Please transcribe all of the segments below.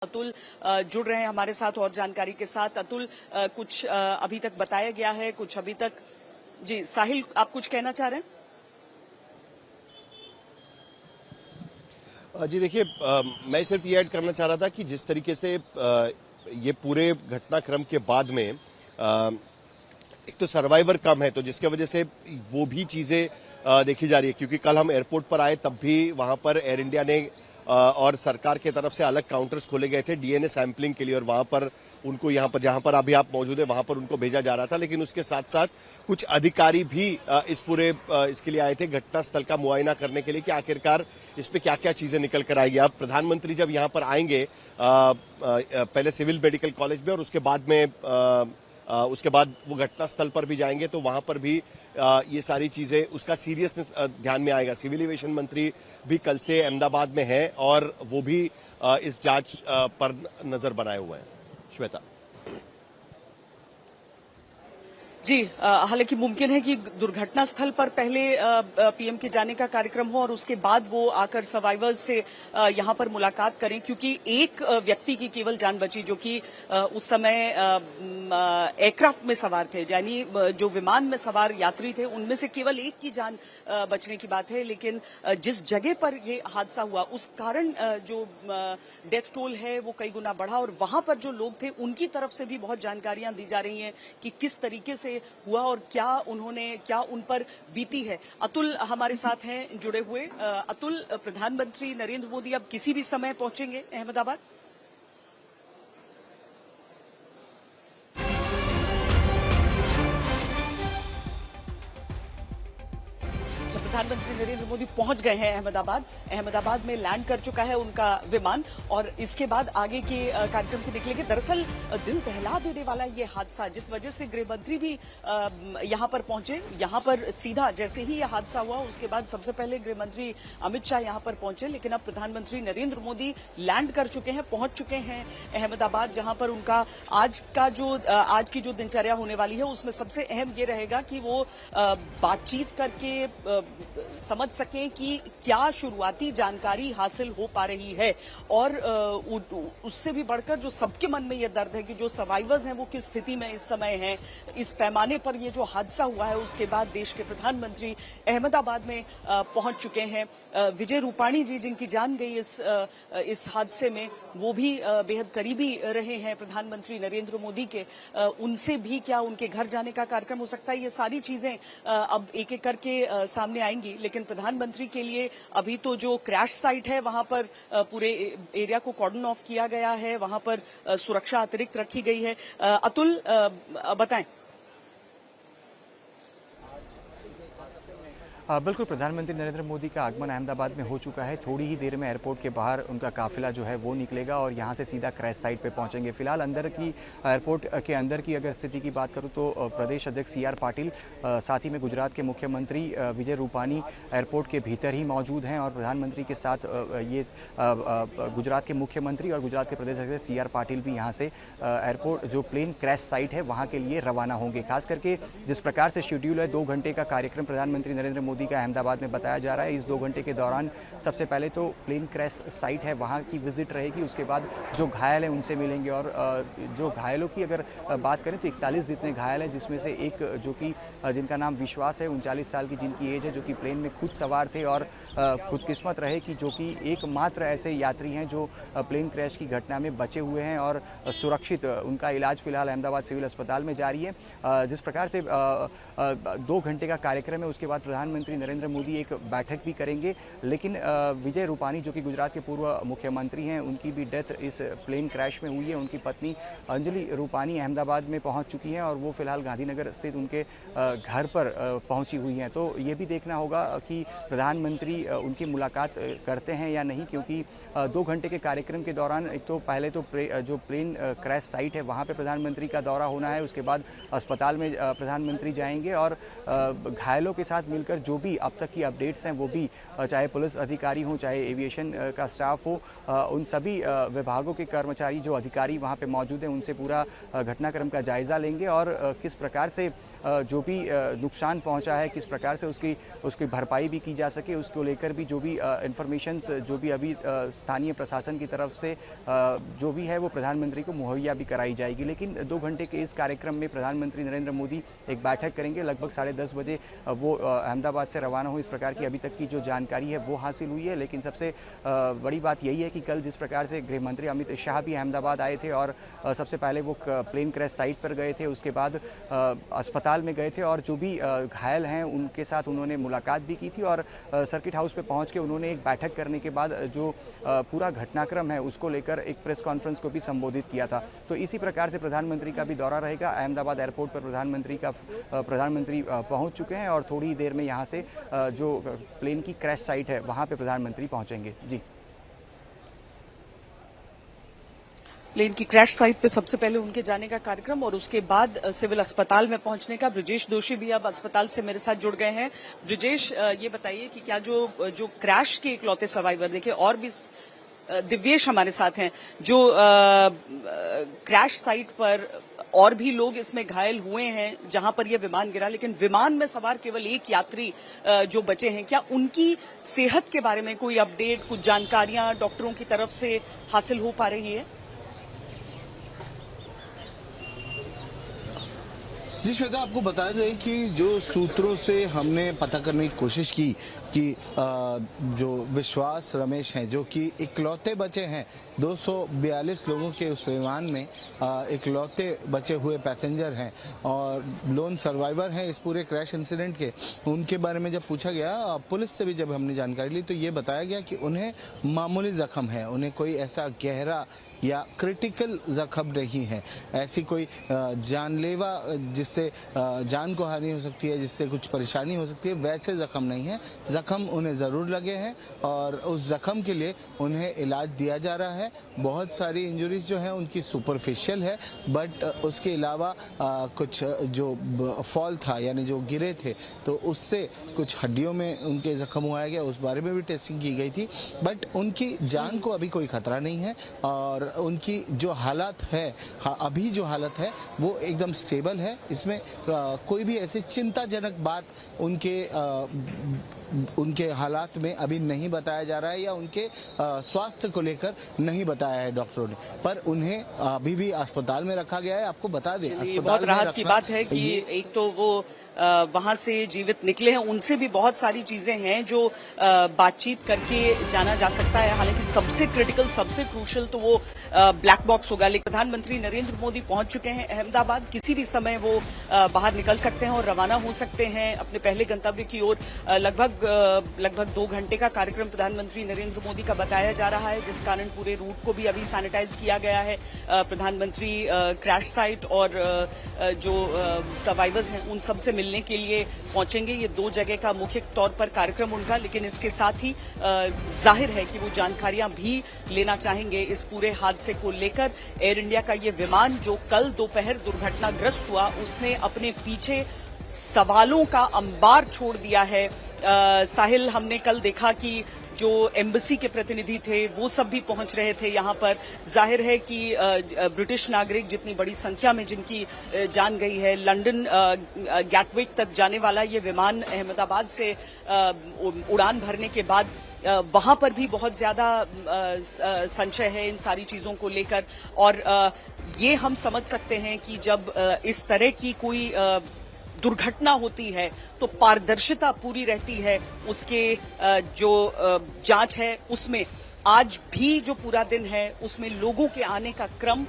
अतुल जुड़ रहे हैं हमारे साथ और जानकारी के साथ। अतुल, कुछ अभी तक बताया गया है, कुछ अभी तक? जी साहिल, आप कुछ कहना चाह रहे हैं? जी देखिए, मैं सिर्फ ये ऐड करना चाह रहा था कि जिस तरीके से ये पूरे घटनाक्रम के बाद में एक तो सर्वाइवर कम है, तो जिसके वजह से वो भी चीज़ें देखी जा रही है, क्योंकि कल हम एयरपोर्ट पर आए तब भी वहाँ पर एयर इंडिया ने और सरकार की तरफ से अलग काउंटर्स खोले गए थे डीएनए सैंपलिंग के लिए, और वहाँ पर उनको यहाँ पर जहाँ पर अभी आप मौजूद है वहाँ पर उनको भेजा जा रहा था। लेकिन उसके साथ साथ कुछ अधिकारी भी इस पूरे इसके लिए आए थे घटनास्थल का मुआयना करने के लिए कि आखिरकार इस पे क्या क्या चीजें निकल कर आएगी। अब प्रधानमंत्री जब यहाँ पर आएंगे पहले सिविल मेडिकल कॉलेज में और उसके बाद वो घटनास्थल पर भी जाएंगे, तो वहां पर भी ये सारी चीजें उसका सीरियसनेस ध्यान में आएगा। सिविल एविएशन मंत्री भी कल से अहमदाबाद में हैं और वो भी इस जांच पर नजर बनाए हुए हैं। श्वेता जी, हालांकि मुमकिन है कि दुर्घटना स्थल पर पहले पीएम के जाने का कार्यक्रम हो और उसके बाद वो आकर सर्वाइवर्स से यहां पर मुलाकात करें, क्योंकि एक व्यक्ति की केवल जान बची जो कि उस समय एयरक्राफ्ट में सवार थे, यानी जो विमान में सवार यात्री थे उनमें से केवल एक की जान बचने की बात है। लेकिन जिस जगह पर ये हादसा हुआ उस कारण जो डेथ टोल है वो कई गुना बढ़ा, और वहां पर जो लोग थे उनकी तरफ से भी बहुत जानकारियां दी जा रही हैं कि किस तरीके से हुआ और क्या उन पर बीती है। अतुल हमारे साथ हैं जुड़े हुए। अतुल, प्रधानमंत्री नरेंद्र मोदी अब किसी भी समय पहुंचेंगे अहमदाबाद? प्रधानमंत्री नरेंद्र मोदी पहुंच गए हैं अहमदाबाद में लैंड कर चुका है उनका विमान, और इसके बाद आगे के कार्यक्रम को निकलेंगे। दरअसल दिल दहला देने वाला ये हादसा, जिस वजह से गृह मंत्री भी यहां पर पहुंचे। यहां पर सीधा जैसे ही यह हादसा हुआ उसके बाद सबसे पहले गृह मंत्री अमित शाह यहां पर पहुंचे, लेकिन अब प्रधानमंत्री नरेंद्र मोदी लैंड कर चुके हैं, पहुंच चुके हैं अहमदाबाद, जहां पर उनका आज की जो दिनचर्या होने वाली है उसमें सबसे अहम ये रहेगा कि वो बातचीत करके समझ सकें कि क्या शुरुआती जानकारी हासिल हो पा रही है, और उससे भी बढ़कर जो सबके मन में यह दर्द है कि जो सर्वाइवर्स हैं वो किस स्थिति में इस समय हैं। इस पैमाने पर ये जो हादसा हुआ है उसके बाद देश के प्रधानमंत्री अहमदाबाद में पहुंच चुके हैं। विजय रूपाणी जी, जिनकी जान गई इस हादसे में, वो भी बेहद करीबी रहे हैं प्रधानमंत्री नरेंद्र मोदी के। उनसे भी क्या उनके घर जाने का कार्यक्रम हो सकता है? ये सारी चीजें अब एक एक करके सामने आएंगी। लेकिन प्रधानमंत्री के लिए अभी तो जो क्रैश साइट है वहां पर पूरे एरिया को कॉर्डन ऑफ किया गया है, वहां पर सुरक्षा अतिरिक्त रखी गई है। अतुल, बताएं। बिल्कुल, प्रधानमंत्री नरेंद्र मोदी का आगमन अहमदाबाद में हो चुका है। थोड़ी ही देर में एयरपोर्ट के बाहर उनका काफिला जो है वो निकलेगा और यहाँ से सीधा क्रैश साइट पे पहुँचेंगे। फिलहाल एयरपोर्ट के अंदर की अगर स्थिति की बात करूँ तो प्रदेश अध्यक्ष CR पाटिल, साथ ही में गुजरात के मुख्यमंत्री विजय रूपाणी एयरपोर्ट के भीतर ही मौजूद हैं, और प्रधानमंत्री के साथ ये गुजरात के मुख्यमंत्री और गुजरात के प्रदेश अध्यक्ष CR पाटिल भी यहाँ से एयरपोर्ट जो प्लेन क्रैश साइट है वहाँ के लिए रवाना होंगे। खास करके जिस प्रकार से शेड्यूल है, 2 घंटे का कार्यक्रम प्रधानमंत्री नरेंद्र मोदी का अहमदाबाद में बताया जा रहा है। इस 2 घंटे के दौरान सबसे पहले तो प्लेन क्रैश साइट है वहाँ की विजिट रहेगी, उसके बाद जो घायल हैं उनसे मिलेंगे, और जो घायलों की अगर बात करें तो 41 जितने घायल हैं, जिसमें से एक जो कि जिनका नाम विश्वास है, 39 साल की जिनकी एज है, जो कि प्लेन में खुद सवार थे, और खुदकिस्मत रहे कि जो कि एकमात्र ऐसे यात्री हैं जो प्लेन क्रैश की घटना में बचे हुए हैं और सुरक्षित। उनका इलाज फिलहाल अहमदाबाद सिविल अस्पताल में जारी है। जिस प्रकार से 2 घंटे का कार्यक्रम है, उसके बाद प्रधानमंत्री नरेंद्र मोदी एक बैठक भी करेंगे। लेकिन विजय रूपाणी जो कि गुजरात के पूर्व मुख्यमंत्री हैं, उनकी भी डेथ इस प्लेन क्रैश में हुई है। उनकी पत्नी अंजलि रूपाणी अहमदाबाद में पहुंच चुकी हैं और वो फिलहाल गांधीनगर स्थित उनके घर पर पहुंची हुई हैं। तो ये भी देखना होगा कि प्रधानमंत्री उनकी मुलाकात करते हैं या नहीं, क्योंकि 2 घंटे के कार्यक्रम के दौरान एक तो पहले तो जो प्लेन क्रैश साइट है वहाँ पर प्रधानमंत्री का दौरा होना है, उसके बाद अस्पताल में प्रधानमंत्री जाएंगे और घायलों के साथ मिलकर जो भी अब तक की अपडेट्स हैं वो भी चाहे पुलिस अधिकारी हों, चाहे एविएशन का स्टाफ हो, उन सभी विभागों के कर्मचारी जो अधिकारी वहाँ पे मौजूद हैं उनसे पूरा घटनाक्रम का जायज़ा लेंगे और किस प्रकार से जो भी नुकसान पहुंचा है, किस प्रकार से उसकी भरपाई भी की जा सके, उसको लेकर भी जो भी इंफॉर्मेशंस जो भी अभी स्थानीय प्रशासन की तरफ से जो भी है वो प्रधानमंत्री को मुहैया भी कराई जाएगी। लेकिन 2 घंटे के इस कार्यक्रम में प्रधानमंत्री नरेंद्र मोदी एक बैठक करेंगे। लगभग 10:30 बजे वो अहमदाबाद से रवाना हो, इस प्रकार की अभी तक की जो जानकारी है वो हासिल हुई है। लेकिन सबसे बड़ी बात यही है कि कल जिस प्रकार से गृह मंत्री अमित शाह भी अहमदाबाद आए थे और सबसे पहले वो प्लेन क्रैश साइट पर गए थे, उसके बाद अस्पताल में गए थे और जो भी घायल हैं उनके साथ उन्होंने मुलाकात भी की थी और सर्किट हाउस पे पहुंच के उन्होंने एक बैठक करने के बाद जो पूरा घटनाक्रम है उसको लेकर एक प्रेस कॉन्फ्रेंस को भी संबोधित किया था। तो इसी प्रकार से प्रधानमंत्री का भी दौरा रहेगा। अहमदाबाद एयरपोर्ट पर प्रधानमंत्री पहुंच चुके हैं और थोड़ी ही देर में यहाँ से जो प्लेन की क्रैश साइट है वहाँ पे प्रधानमंत्री पहुँचेंगे। जी, प्लेन की क्रैश साइट पे सबसे पहले उनके जाने का कार्यक्रम और उसके बाद सिविल अस्पताल में पहुंचने का। ब्रिजेश दोषी भी अब अस्पताल से मेरे साथ जुड़ गए हैं। ब्रिजेश, ये बताइए कि क्या जो क्रैश के इकलौते सर्वाइवर, देखिए और भी दिव्येश हमारे साथ हैं, जो क्रैश साइट पर और भी लोग इसमें घायल हुए हैं जहां पर यह विमान गिरा, लेकिन विमान में सवार केवल एक यात्री जो बचे हैं, क्या उनकी सेहत के बारे में कोई अपडेट, कुछ जानकारियां डॉक्टरों की तरफ से हासिल हो पा रही है? जी श्वेता, आपको बताया जाए कि जो सूत्रों से हमने पता करने की कोशिश की कि जो विश्वास रमेश हैं जो कि इकलौते बचे हैं, 242 लोगों के उस विमान में इकलौते बचे हुए पैसेंजर हैं और लोन सर्वाइवर हैं इस पूरे क्रैश इंसिडेंट के। उनके बारे में जब पूछा गया, पुलिस से भी जब हमने जानकारी ली, तो ये बताया गया कि उन्हें मामूली जख्म है, उन्हें कोई ऐसा गहरा या क्रिटिकल जख्म नहीं है, ऐसी कोई जानलेवा जिससे जान को हानि हो सकती है, जिससे कुछ परेशानी हो सकती है, वैसे जख्म नहीं है। जख्म उन्हें ज़रूर लगे हैं और उस जख्म के लिए उन्हें इलाज दिया जा रहा है। बहुत सारी इंजरीज जो हैं उनकी सुपरफिशियल है, बट उसके अलावा कुछ जो फॉल था यानी जो गिरे थे तो उससे कुछ हड्डियों में उनके जख्म हुआ गया, उस बारे में भी टेस्टिंग की गई थी, बट उनकी जान को अभी कोई खतरा नहीं है और उनकी जो हालत है, अभी जो हालत है वो एकदम स्टेबल है। इसमें कोई भी ऐसी चिंताजनक बात उनके हालात में अभी नहीं बताया जा रहा है या उनके स्वास्थ्य को लेकर नहीं बताया है डॉक्टरों ने, पर उन्हें अभी भी अस्पताल में रखा गया है। आपको बता दें, अस्पताल बहुत राहत की बात है कि एक तो वो वहां से जीवित निकले हैं, उनसे भी बहुत सारी चीजें हैं जो बातचीत करके जाना जा सकता है। हालांकि सबसे क्रिटिकल, सबसे क्रूशल तो वो ब्लैक बॉक्स होगा। लेकिन प्रधानमंत्री नरेंद्र मोदी पहुंच चुके हैं अहमदाबाद, किसी भी समय वो बाहर निकल सकते हैं और रवाना हो सकते हैं अपने पहले गंतव्य की ओर। लगभग 2 घंटे का कार्यक्रम प्रधानमंत्री नरेंद्र मोदी का बताया जा रहा है, जिस कारण पूरे रूट को भी अभी सैनिटाइज किया गया है। प्रधानमंत्री क्रैश साइट और जो सर्वाइवर्स हैं उन सबसे मिलने के लिए पहुंचेंगे। ये 2 जगह का मुख्य तौर पर कार्यक्रम उनका, लेकिन इसके साथ ही जाहिर है कि वो जानकारियां भी लेना चाहेंगे इस पूरे हादसे को लेकर। एयर इंडिया का ये विमान जो कल दोपहर दुर्घटनाग्रस्त हुआ, उसने अपने पीछे सवालों का अंबार छोड़ दिया है। साहिल, हमने कल देखा कि जो एम्बेसी के प्रतिनिधि थे वो सब भी पहुंच रहे थे यहाँ पर। जाहिर है कि ब्रिटिश नागरिक, जितनी बड़ी संख्या में जिनकी जान गई है, लंदन गैटविक तक जाने वाला ये विमान अहमदाबाद से उड़ान भरने के बाद वहां पर भी बहुत ज्यादा संशय है इन सारी चीजों को लेकर। और ये हम समझ सकते हैं कि जब इस तरह की कोई दुर्घटना होती है तो पारदर्शिता पूरी रहती है, उसके जो जांच है उसमें आज भी जो पूरा दिन है उसमें लोगों के आने का क्रम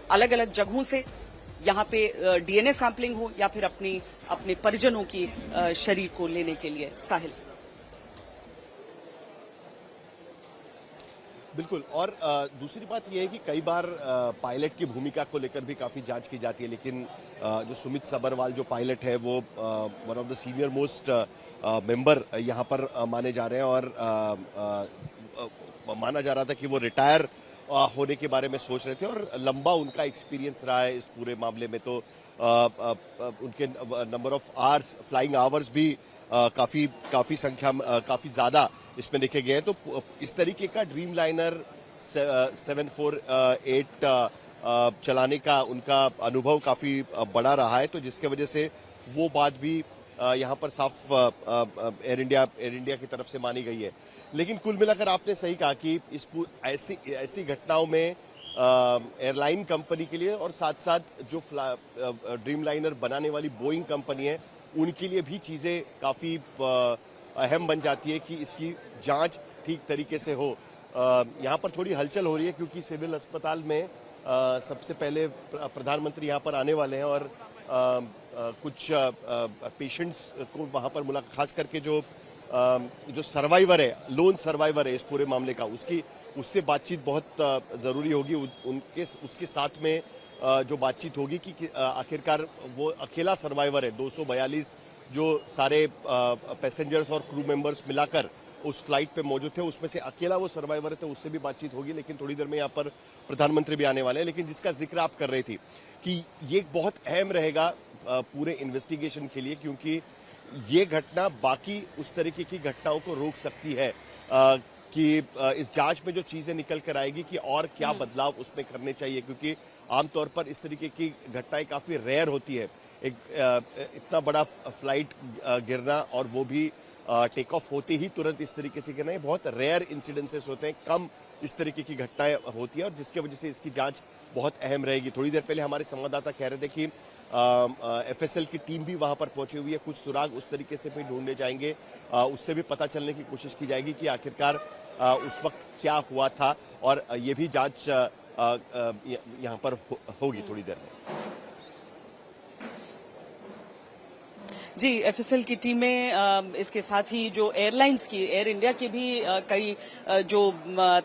अलग अलग जगहों से यहाँ पे डीएनए सैंपलिंग हो या फिर अपने परिजनों की शरीर को लेने के लिए। साहिल, बिल्कुल। और दूसरी बात यह है कि कई बार पायलट की भूमिका को लेकर भी काफ़ी जांच की जाती है, लेकिन जो सुमित सबरवाल जो पायलट है वो one of the senior most member यहाँ पर माने जा रहे हैं और माना जा रहा था कि वो रिटायर होने के बारे में सोच रहे थे और लंबा उनका एक्सपीरियंस रहा है इस पूरे मामले में। तो उनके number of hours, flying hours भी काफ़ी संख्या काफ़ी ज़्यादा इसमें लिखे गए हैं। तो इस तरीके का ड्रीम लाइनर 748 चलाने का उनका अनुभव काफ़ी बड़ा रहा है, तो जिसके वजह से वो बात भी यहाँ पर साफ एयर इंडिया की तरफ से मानी गई है। लेकिन कुल मिलाकर आपने सही कहा कि इस ऐसी घटनाओं में एयरलाइन कंपनी के लिए और साथ साथ जो ड्रीम लाइनर बनाने वाली बोइंग कंपनी है उनके लिए भी चीज़ें काफ़ी अहम बन जाती है कि इसकी जांच ठीक तरीके से हो। यहाँ पर थोड़ी हलचल हो रही है क्योंकि सिविल अस्पताल में सबसे पहले प्रधानमंत्री यहाँ पर आने वाले हैं और कुछ पेशेंट्स को वहाँ पर मुलाकात, खास करके जो सर्वाइवर है, लोन सर्वाइवर है इस पूरे मामले का, उससे बातचीत बहुत ज़रूरी होगी। उसके साथ में जो बातचीत होगी कि आखिरकार वो अकेला सर्वाइवर है, 242 जो सारे पैसेंजर्स और क्रू मेंबर्स मिलाकर उस फ्लाइट पे मौजूद थे उसमें से अकेला वो सर्वाइवर है, तो उससे भी बातचीत होगी। लेकिन थोड़ी देर में यहाँ पर प्रधानमंत्री भी आने वाले हैं। लेकिन जिसका जिक्र आप कर रही थी कि ये बहुत अहम रहेगा पूरे इन्वेस्टिगेशन के लिए, क्योंकि ये घटना बाकी उस तरीके की घटनाओं को रोक सकती है कि इस जांच में जो चीजें निकल कर आएगी कि और क्या बदलाव उसमें करने चाहिए, क्योंकि आमतौर पर इस तरीके की घटनाएं काफी रेयर होती है। इतना बड़ा फ्लाइट गिरना और वो भी टेक ऑफ होते ही तुरंत इस तरीके से गिरना, बहुत रेयर इंसिडेंसेस होते हैं, कम इस तरीके की घटनाएं होती है और जिसके वजह से इसकी जांच बहुत अहम रहेगी। थोड़ी देर पहले हमारे संवाददाता कह रहे थे कि एफएसएल की टीम भी वहां पर पहुंची हुई है, कुछ सुराग उस तरीके से भी ढूंढे जाएंगे, उससे भी पता चलने की कोशिश की जाएगी कि आखिरकार उस वक्त क्या हुआ था और ये भी जांच यहाँ पर होगी थोड़ी देर में। जी, एफएसएल की टीमें, इसके साथ ही जो एयरलाइंस की, एयर इंडिया के भी कई जो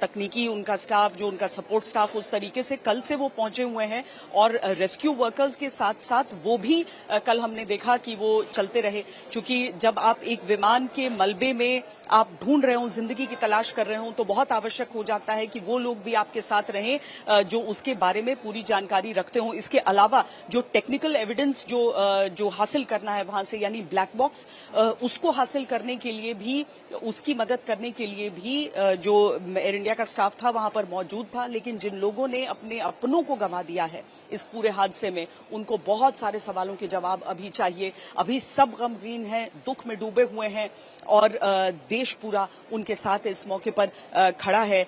तकनीकी उनका स्टाफ, जो उनका सपोर्ट स्टाफ उस तरीके से कल से वो पहुंचे हुए हैं और रेस्क्यू वर्कर्स के साथ साथ वो भी कल हमने देखा कि वो चलते रहे। क्योंकि जब आप एक विमान के मलबे में आप ढूंढ रहे हो, जिंदगी की तलाश कर रहे हो, तो बहुत आवश्यक हो जाता है कि वो लोग भी आपके साथ रहें जो उसके बारे में पूरी जानकारी रखते हो। इसके अलावा जो टेक्निकल एविडेंस जो हासिल करना है वहां से, यानी ब्लैक बॉक्स, उसको हासिल करने के लिए भी, उसकी मदद करने के लिए भी जो एयर इंडिया का स्टाफ था वहां पर मौजूद था। लेकिन जिन लोगों ने अपने अपनों को गंवा दिया है इस पूरे हादसे में, उनको बहुत सारे सवालों के जवाब अभी चाहिए। अभी सब गमगीन हैं, दुख में डूबे हुए हैं और देश पूरा उनके साथ इस मौके पर खड़ा है।